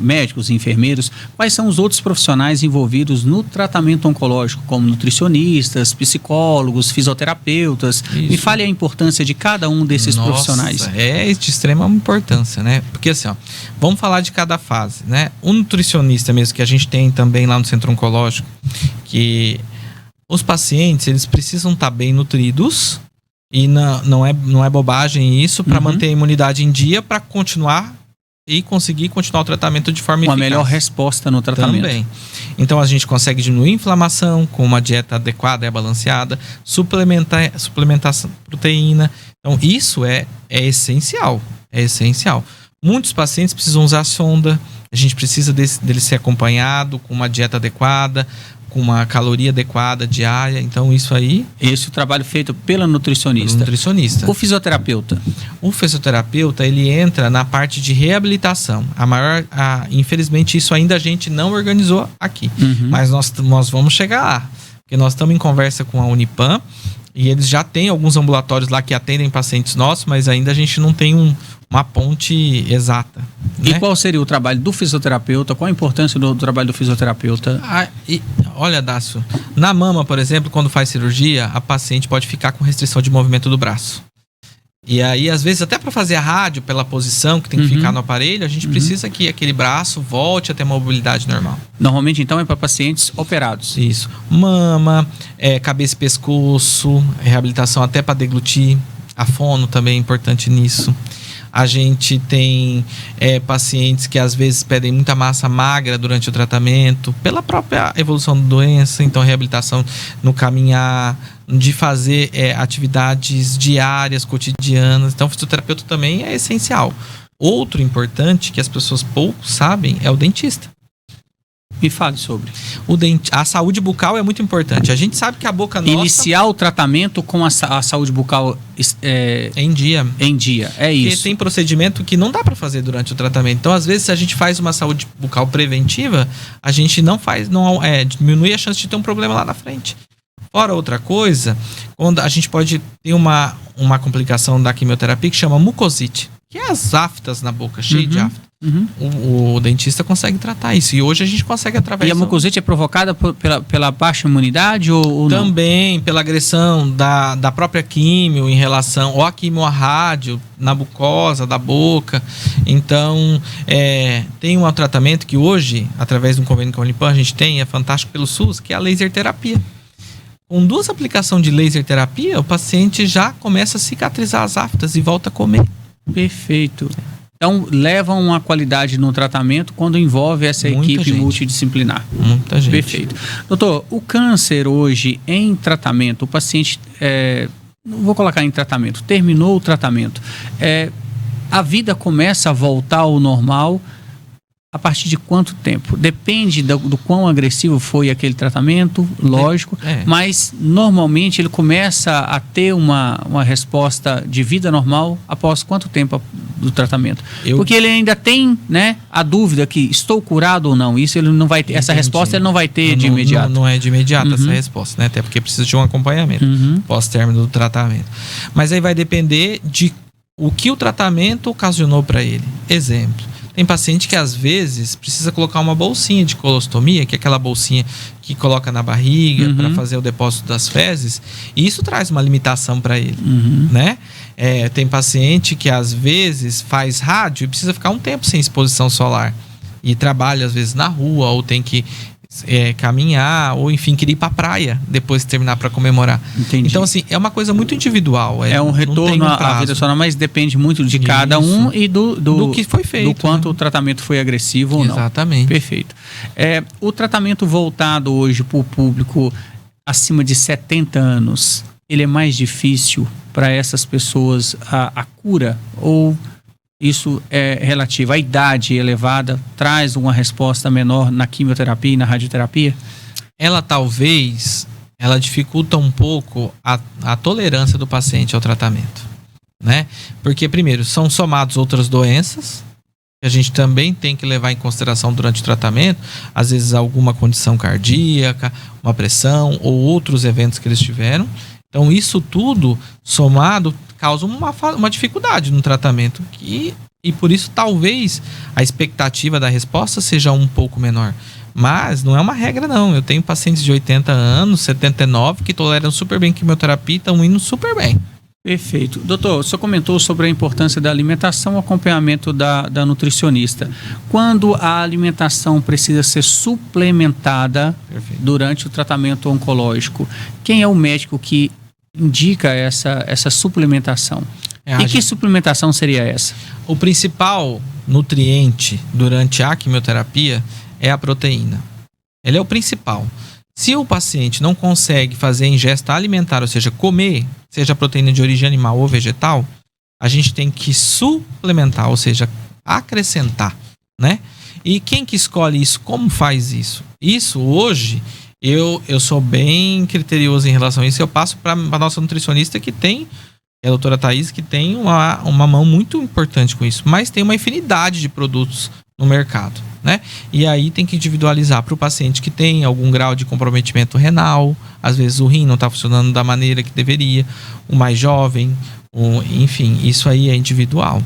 médicos e enfermeiros, quais são os outros profissionais envolvidos no tratamento oncológico, como nutricionistas, psicólogos, fisioterapeutas? Isso. Me fale a importância de cada um desses profissionais.
É de extrema importância, né? Porque assim, vamos falar de cada fase, né? O nutricionista mesmo, que a gente tem também lá no centro oncológico, que os pacientes, eles precisam estar bem nutridos. E não é bobagem isso, para manter a imunidade em dia, para continuar e conseguir continuar o tratamento de forma eficaz.
Uma melhor resposta no tratamento. Também.
Então a gente consegue diminuir a inflamação com uma dieta adequada e balanceada, suplementar proteína. Então isso é essencial. É essencial. Muitos pacientes precisam usar sonda, a gente precisa dele ser acompanhado com uma dieta adequada, com uma caloria adequada diária, então isso aí...
Esse é o trabalho feito pela nutricionista. O fisioterapeuta? O
fisioterapeuta, ele entra na parte de reabilitação. Infelizmente, isso ainda a gente não organizou aqui. Mas nós vamos chegar lá. Porque nós estamos em conversa com a Unipam e eles já têm alguns ambulatórios lá que atendem pacientes nossos, mas ainda a gente não tem uma ponte exata.
E qual seria o trabalho do fisioterapeuta? Qual a importância do trabalho do fisioterapeuta?
Olha, Dácio, na mama, por exemplo, quando faz cirurgia, a paciente pode ficar com restrição de movimento do braço. E aí, às vezes, até para fazer a rádio, pela posição que tem que ficar no aparelho, a gente precisa que aquele braço volte a ter mobilidade normal.
Normalmente, então, é para pacientes operados.
Isso. Mama, cabeça e pescoço, reabilitação até para deglutir. A fono também é importante nisso. A gente tem pacientes que às vezes pedem muita massa magra durante o tratamento, pela própria evolução da doença. Então, reabilitação no caminhar, de fazer atividades diárias, cotidianas. Então, o fisioterapeuta também é essencial. Outro importante que as pessoas pouco sabem é o dentista.
Me fale sobre.
A saúde bucal é muito importante. A gente sabe que a boca nossa...
Iniciar o tratamento com a saúde bucal
em dia.
É isso.
Porque tem procedimento que não dá para fazer durante o tratamento. Então, às vezes, se a gente faz uma saúde bucal preventiva, a gente diminui a chance de ter um problema lá na frente. Fora outra coisa, quando a gente pode ter uma complicação da quimioterapia que chama mucosite, que é as aftas na boca, cheio de afta. O dentista consegue tratar isso. E hoje a gente consegue através...
E a mucosite é provocada pela baixa imunidade ou não?
Também pela agressão da própria químio em relação... Ou a químio a rádio, na mucosa da boca. Então, tem um tratamento que hoje, através de um convênio com a Unipam, a gente tem, é fantástico pelo SUS, que é a laser terapia. Com 2 aplicações de laser terapia, o paciente já começa a cicatrizar as aftas e volta a comer.
Perfeito. Então, levam uma qualidade no tratamento quando envolve essa equipe multidisciplinar.
Muita gente.
Perfeito. Doutor, o câncer hoje em tratamento, o paciente, não vou colocar em tratamento, terminou o tratamento, a vida começa a voltar ao normal a partir de quanto tempo? Depende do quão agressivo foi aquele tratamento, lógico, mas normalmente ele começa a ter uma resposta de vida normal após quanto tempo do tratamento? Porque ele ainda tem, né, a dúvida que estou curado ou não. Isso ele não vai ter, essa resposta ele não vai ter de imediato.
Não é de imediato essa resposta, né? Até porque precisa de um acompanhamento pós-término do tratamento. Mas aí vai depender de o que o tratamento ocasionou para ele. Exemplo. Tem paciente que às vezes precisa colocar uma bolsinha de colostomia, que é aquela bolsinha que coloca na barriga para fazer o depósito das fezes, e isso traz uma limitação para ele, né? Tem paciente que às vezes faz rádio e precisa ficar um tempo sem exposição solar e trabalha às vezes na rua ou tem que caminhar, ou enfim, querer ir pra praia depois de terminar para comemorar.
Entendi.
Então, assim, é uma coisa muito individual.
É um retorno à vida sonora, mas depende muito de cada um e do
que foi feito.
Do quanto o tratamento foi agressivo ou não.
Exatamente.
Perfeito. O tratamento voltado hoje para o público acima de 70 anos, ele é mais difícil para essas pessoas a cura ou... Isso é relativo. A idade elevada traz uma resposta menor na quimioterapia e na radioterapia?
Ela dificulta um pouco a tolerância do paciente ao tratamento, né? Porque, primeiro, são somados outras doenças que a gente também tem que levar em consideração durante o tratamento. Às vezes, alguma condição cardíaca, uma pressão ou outros eventos que eles tiveram. Então, isso tudo somado causa uma dificuldade no tratamento e por isso talvez a expectativa da resposta seja um pouco menor. Mas não é uma regra não. Eu tenho pacientes de 80 anos, 79 que toleram super bem quimioterapia e estão indo super bem.
Perfeito. Doutor, o senhor comentou sobre a importância da alimentação e acompanhamento da nutricionista. Quando a alimentação precisa ser suplementada durante o tratamento oncológico, quem é o médico que indica essa suplementação? Que suplementação seria essa? O
principal nutriente durante a quimioterapia é a proteína. Ele é o principal. Se o paciente não consegue fazer ingesta alimentar, ou seja, comer, seja proteína de origem animal ou vegetal, a gente tem que suplementar, ou seja, acrescentar, né? E quem que escolhe isso? Como faz isso? Isso hoje, eu sou bem criterioso em relação a isso. Eu passo para a nossa nutricionista que tem, a doutora Thaís, que tem uma mão muito importante com isso. Mas tem uma infinidade de produtos no mercado, né? E aí tem que individualizar para o paciente que tem algum grau de comprometimento renal. Às vezes o rim não está funcionando da maneira que deveria. O mais jovem, enfim, isso aí é individual.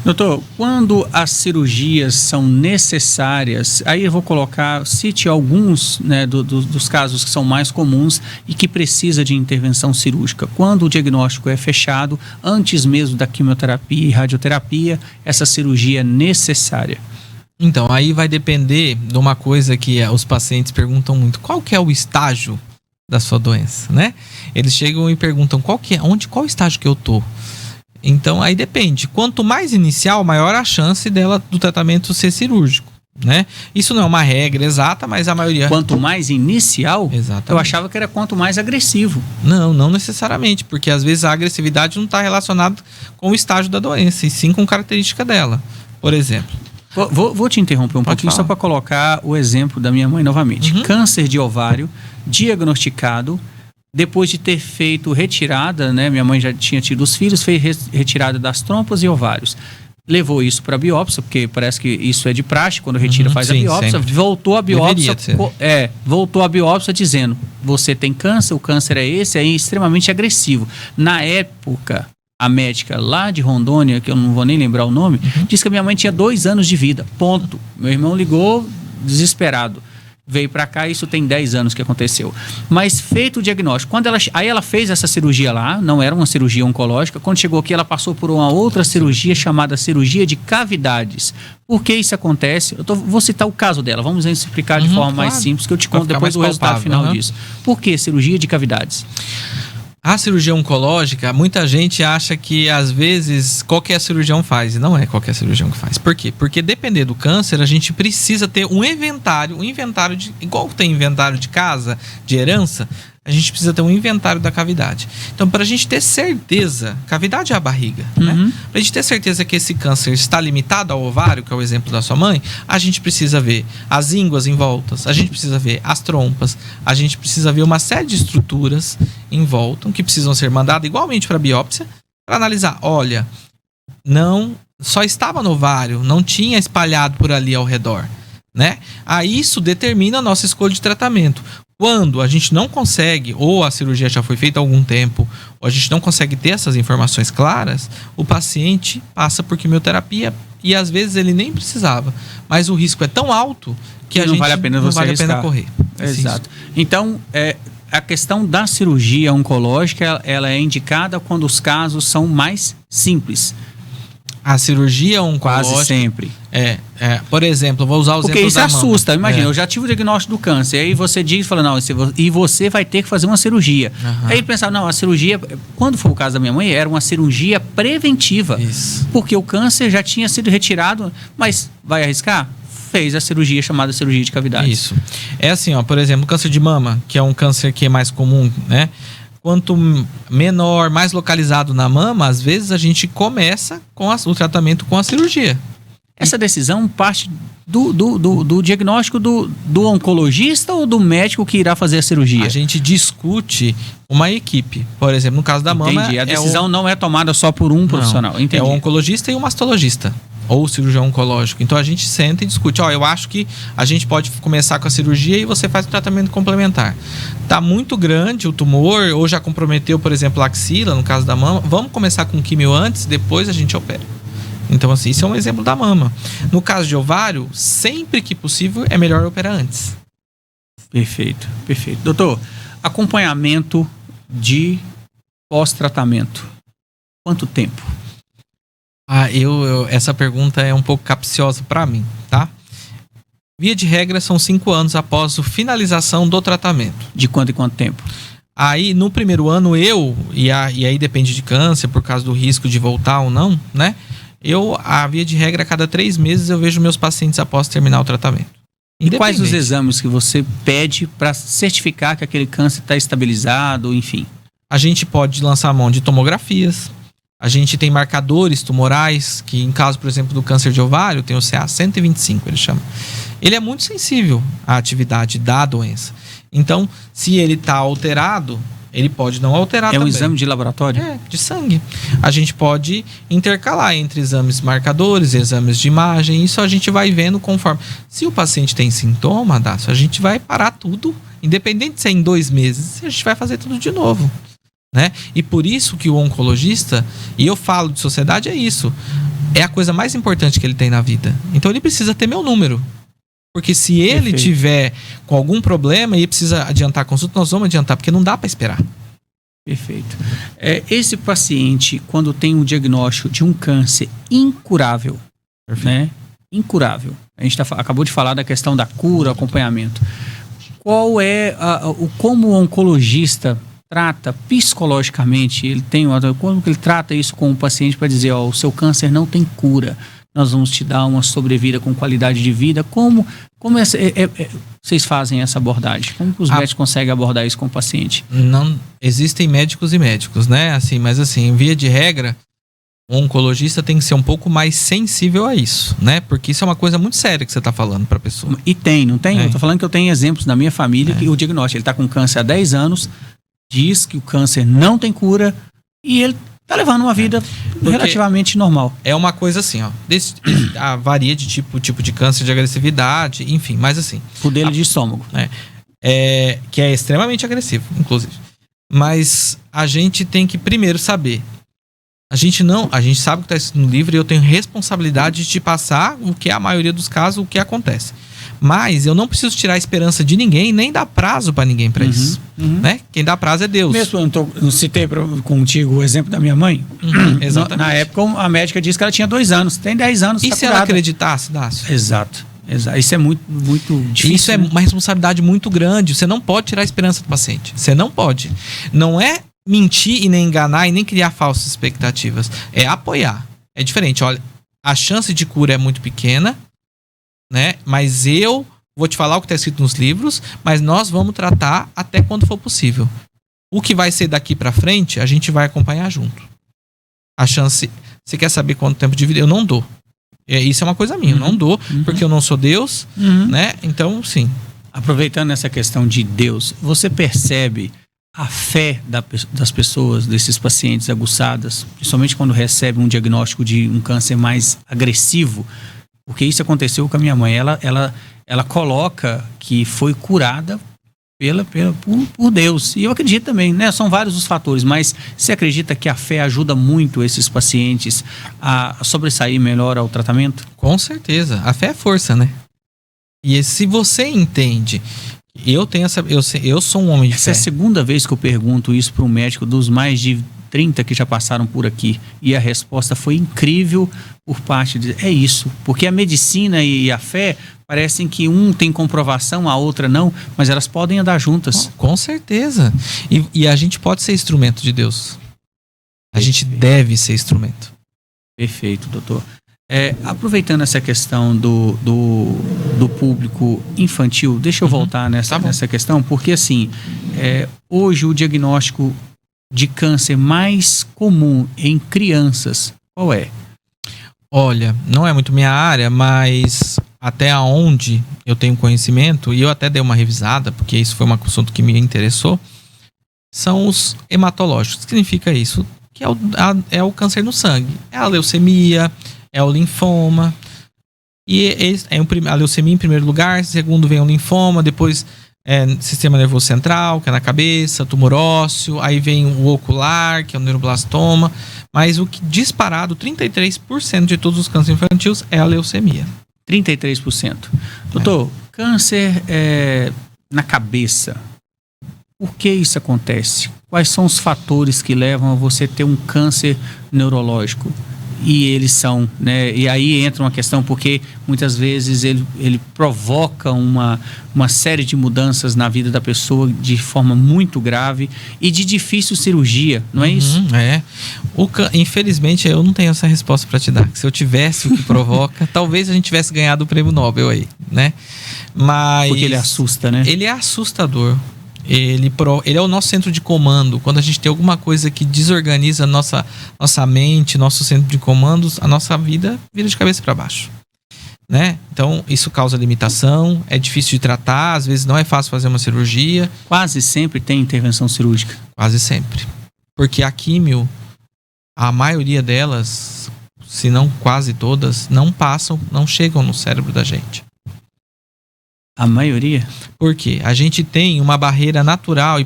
Doutor, quando as cirurgias são necessárias, aí eu vou colocar, cite alguns, né, dos casos que são mais comuns e que precisa de intervenção cirúrgica. Quando o diagnóstico é fechado, antes mesmo da quimioterapia e radioterapia, essa cirurgia é necessária.
Então, aí vai depender de uma coisa que os pacientes perguntam muito. Qual que é o estágio da sua doença, né? Eles chegam e perguntam qual estágio que eu tô. Então, aí depende. Quanto mais inicial, maior a chance do tratamento ser cirúrgico, né? Isso não é uma regra exata, mas a maioria...
Quanto mais inicial,
exatamente.
Eu achava que era quanto mais agressivo.
Não necessariamente, porque às vezes a agressividade não está relacionada com o estágio da doença, e sim com característica dela. Por exemplo...
Vou te interromper um pouquinho só para colocar o exemplo da minha mãe novamente. Câncer de ovário, diagnosticado... Depois de ter feito retirada, né? Minha mãe já tinha tido os filhos, fez retirada das trompas e ovários. Levou isso para biópsia, porque parece que isso é de praxe, quando retira faz a biópsia. Sempre. Voltou a biópsia. Voltou a biópsia dizendo: você tem câncer, o câncer é esse, é extremamente agressivo. Na época, a médica lá de Rondônia, que eu não vou nem lembrar o nome, disse que a minha mãe tinha 2 anos de vida. Ponto. Meu irmão ligou desesperado. Veio para cá, isso tem 10 anos que aconteceu. Mas feito o diagnóstico, aí ela fez essa cirurgia lá, não era uma cirurgia oncológica. Quando chegou aqui, ela passou por uma outra cirurgia chamada cirurgia de cavidades. Por que isso acontece? Vou citar o caso dela, vamos explicar de forma mais simples, que eu te conto depois do resultado final disso. Por que cirurgia de cavidades?
A cirurgia oncológica, muita gente acha que às vezes qualquer cirurgião faz, e não é qualquer cirurgião que faz. Por quê? Porque dependendo do câncer, a gente precisa ter um inventário igual tem inventário de casa, de herança, a gente precisa ter um inventário da cavidade. Então, para a gente ter certeza, cavidade é a barriga, né? Para a gente ter certeza que esse câncer está limitado ao ovário, que é o exemplo da sua mãe, a gente precisa ver as ínguas em voltas, a gente precisa ver as trompas, a gente precisa ver uma série de estruturas em volta que precisam ser mandadas igualmente para biópsia, para analisar, olha, não só estava no ovário, não tinha espalhado por ali ao redor, né? Aí isso determina a nossa escolha de tratamento. Quando a gente não consegue, ou a cirurgia já foi feita há algum tempo, ou a gente não consegue ter essas informações claras, o paciente passa por quimioterapia e às vezes ele nem precisava. Mas o risco é tão alto que
não vale a pena correr. Exato. Então, a questão da cirurgia oncológica, ela é indicada quando os casos são mais simples.
A cirurgia oncológica...
Quase sempre.
Por exemplo, vou usar o exemplo da mama.
Porque isso assusta. Imagina, eu já tive o diagnóstico do câncer. Aí você fala, não, e você vai ter que fazer uma cirurgia. Aí ele pensava, não, a cirurgia... Quando foi o caso da minha mãe, era uma cirurgia preventiva.
Isso.
Porque o câncer já tinha sido retirado, mas vai arriscar? Fez a cirurgia chamada cirurgia de cavidades.
Isso. É assim, ó, por exemplo, o câncer de mama, que é um câncer que é mais comum, né? Quanto menor, mais localizado na mama, às vezes a gente começa com o tratamento com a cirurgia.
Essa decisão parte do diagnóstico do oncologista ou do médico que irá fazer a cirurgia?
A gente discute uma equipe. Por exemplo, no caso da mama...
Entendi. A decisão não é tomada só por um profissional. Entendi.
É o oncologista e o mastologista. Ou o cirurgião oncológico. Então a gente senta e discute. Eu acho que a gente pode começar com a cirurgia e você faz o tratamento complementar. Tá muito grande o tumor, ou já comprometeu, por exemplo, a axila, no caso da mama. Vamos começar com químio antes, depois a gente opera. Então, assim, isso é um exemplo da mama. No caso de ovário, sempre que possível, é melhor operar antes.
Perfeito. Doutor, acompanhamento de pós-tratamento. Quanto tempo?
Essa pergunta é um pouco capciosa para mim, tá? Via de regra, são 5 anos após a finalização do tratamento.
De quanto em quanto tempo?
Aí, no primeiro ano, e aí depende de câncer, por causa do risco de voltar ou não, né? A via de regra, a cada 3 meses, eu vejo meus pacientes após terminar o tratamento.
E quais os exames que você pede para certificar que aquele câncer está estabilizado, enfim?
A gente pode lançar a mão de tomografias. A gente tem marcadores tumorais, que em caso, por exemplo, do câncer de ovário, tem o CA-125, ele chama. Ele é muito sensível à atividade da doença. Então, se ele está alterado, ele pode não alterar também.
É um exame de laboratório?
De sangue. A gente pode intercalar entre exames marcadores, exames de imagem, isso a gente vai vendo conforme. Se o paciente tem sintoma, a gente vai parar tudo, independente de ser em 2 meses, a gente vai fazer tudo de novo. Né? E por isso que o oncologista, e eu falo de sociedade, é isso. é a coisa mais importante que ele tem na vida. Então ele precisa ter meu número. Porque se ele tiver com algum problema e precisa adiantar a consulta, nós vamos adiantar, porque não dá para esperar.
Perfeito. Esse paciente, quando tem um diagnóstico de um câncer incurável, né? Incurável. A gente acabou de falar da questão da cura, acompanhamento. Qual é como o oncologista trata psicologicamente? Como que ele trata isso com o paciente para dizer, o seu câncer não tem cura, nós vamos te dar uma sobrevida com qualidade de vida? Como vocês fazem essa abordagem? Como que os médicos conseguem abordar isso com o paciente?
Não, existem médicos e médicos, né? Mas em via de regra, o oncologista tem que ser um pouco mais sensível a isso, né? Porque isso é uma coisa muito séria que você está falando para a pessoa.
E não tem? Eu estou falando que eu tenho exemplos na minha família que o diagnóstico, ele está com câncer há 10 anos, diz que o câncer não tem cura e ele está levando uma vida relativamente normal.
É uma coisa assim, varia de tipo de câncer, de agressividade, enfim, mas assim.
O dele de estômago.
Que é extremamente agressivo, inclusive. Mas a gente tem que primeiro saber. A gente sabe o que está escrito no livro e eu tenho responsabilidade de te passar o que é a maioria dos casos, o que acontece. Mas eu não preciso tirar a esperança de ninguém, nem dar prazo para ninguém para isso. Né? Quem dá prazo é Deus.
Mesmo eu citei contigo o exemplo da minha mãe.
Exatamente.
Na época, a médica disse que ela tinha 2 anos. Tem 10 anos.
E se ela acreditasse, Dácio?
Exato. Isso é muito, muito difícil.
Isso é uma responsabilidade muito grande. Você não pode tirar a esperança do paciente. Você não pode. Não é mentir e nem enganar e nem criar falsas expectativas. É apoiar. É diferente. Olha, a chance de cura é muito pequena, né? Mas eu vou te falar o que está escrito nos livros, mas nós vamos tratar até quando for possível. O que vai ser daqui para frente, a gente vai acompanhar junto. A chance... Você quer saber quanto tempo de vida? Eu não dou. Isso é uma coisa minha. Eu não dou, porque eu não sou Deus, né? Então, sim.
Aproveitando essa questão de Deus, você percebe a fé das pessoas, desses pacientes aguçadas, principalmente quando recebem um diagnóstico de um câncer mais agressivo? Porque isso aconteceu com a minha mãe. Ela coloca que foi curada por Deus. E eu acredito também, né? São vários os fatores, mas você acredita que a fé ajuda muito esses pacientes a sobressair melhor ao tratamento?
Com certeza. A fé é força, né? E se você entende... Eu sou um homem de fé.
Essa é a segunda vez que eu pergunto isso para um médico dos mais de 30 que já passaram por aqui. E a resposta foi incrível por parte de... É isso. Porque a medicina e a fé parecem que um tem comprovação, a outra não, mas elas podem andar juntas.
Com certeza. E a gente pode ser instrumento de Deus. A gente deve ser instrumento.
Perfeito, doutor. Aproveitando essa questão do público infantil, deixa eu voltar nessa questão, porque assim, hoje o diagnóstico de câncer mais comum em crianças, qual é?
Olha, não é muito minha área, mas até onde eu tenho conhecimento, e eu até dei uma revisada, porque isso foi um assunto que me interessou, são os hematológicos. O que significa isso? Que é o câncer no sangue. É a leucemia, é o linfoma. E a leucemia em primeiro lugar, segundo vem o linfoma, depois sistema nervoso central, que é na cabeça, tumor ósseo, aí vem o ocular, que é o neuroblastoma, mas o que disparado, 33% de todos os cânceres infantis é a leucemia. 33%.
Doutor, câncer na cabeça, por que isso acontece? Quais são os fatores que levam a você ter um câncer neurológico? E eles são, né? E aí entra uma questão, porque muitas vezes ele provoca uma série de mudanças na vida da pessoa de forma muito grave e de difícil cirurgia, não é isso?
Infelizmente eu não tenho essa resposta para te dar. Se eu tivesse o que provoca, talvez a gente tivesse ganhado o prêmio Nobel aí, né? Mas
porque ele assusta, né?
Ele é assustador. Ele é o nosso centro de comando. Quando a gente tem alguma coisa que desorganiza nossa mente, nosso centro de comandos, a nossa vida vira de cabeça para baixo, né? Então isso causa limitação, é difícil de tratar, às vezes não é fácil fazer uma cirurgia.
Quase sempre tem intervenção cirúrgica.
Quase sempre. Porque a químio, a maioria delas, se não quase todas, não chegam no cérebro da gente.
A maioria?
Porque a gente tem uma barreira natural e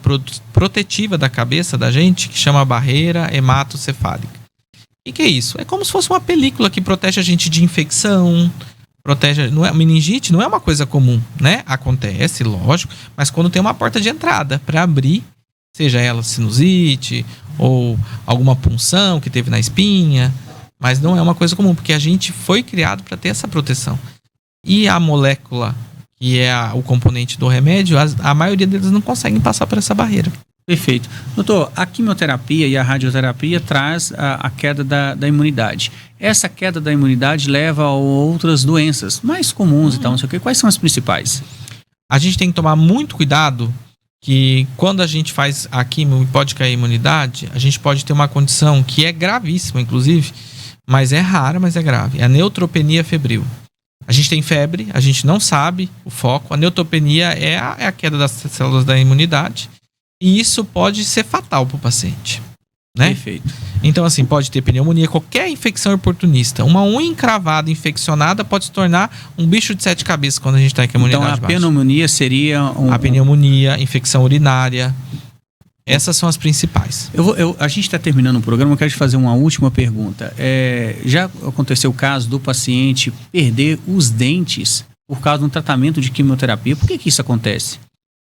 protetiva da cabeça da gente que chama barreira hematocefálica. O que é isso? É como se fosse uma película que protege a gente de infecção, protege. Não é, meningite não é uma coisa comum, né? Acontece, lógico, mas quando tem uma porta de entrada para abrir, seja ela sinusite ou alguma punção que teve na espinha, mas não é uma coisa comum, porque a gente foi criado para ter essa proteção. E a molécula, que é o componente do remédio, a maioria deles não conseguem passar por essa barreira.
Perfeito. Doutor, a quimioterapia e a radioterapia traz a queda da imunidade. Essa queda da imunidade leva a outras doenças mais comuns e tal, não sei o quê. Quais são as principais?
A gente tem que tomar muito cuidado que quando a gente faz a quimio e pode cair a imunidade, a gente pode ter uma condição que é gravíssima, inclusive, mas é rara, mas é grave. É a neutropenia febril. A gente tem febre, a gente não sabe o foco. A neutropenia é a queda das células da imunidade. E isso pode ser fatal para o paciente, né?
Perfeito.
Então, assim, pode ter pneumonia, qualquer infecção oportunista. Uma unha encravada, infeccionada, pode se tornar um bicho de 7 cabeças quando a gente está com a imunidade baixa.
Então, a pneumonia seria...
A pneumonia, infecção urinária. Essas são as principais.
A gente está terminando o programa, eu quero te fazer uma última pergunta. Já aconteceu o caso do paciente perder os dentes por causa de um tratamento de quimioterapia? Por que isso acontece?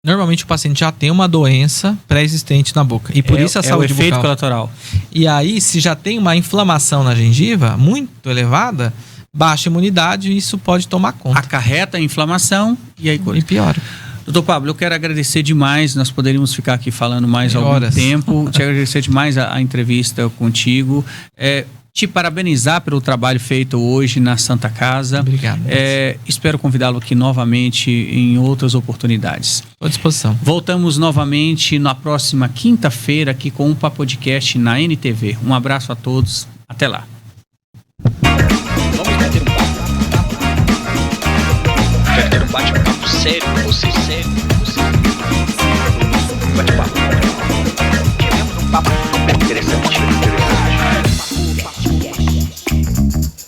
Normalmente o paciente já tem uma doença pré-existente na boca. E por isso a saúde
bucal. É o efeito
bucal.
colateral.
E aí, se já tem uma inflamação na gengiva muito elevada, baixa imunidade, isso pode tomar conta.
Acarreta a inflamação e aí
E piora.
Doutor Pablo, eu quero agradecer demais. Nós poderíamos ficar aqui falando mais algum tempo. Te agradecer demais a entrevista contigo. Te parabenizar pelo trabalho feito hoje na Santa Casa.
Obrigado.
Espero convidá-lo aqui novamente em outras oportunidades.
Estou à disposição.
Voltamos novamente na próxima quinta-feira aqui com um Papodcast na NTV. Um abraço a todos. Até lá.
Vamos bater um papo. Quero ter um bate-papo sério com você, sério com você. Bate-papo. Tivemos um papo super interessante.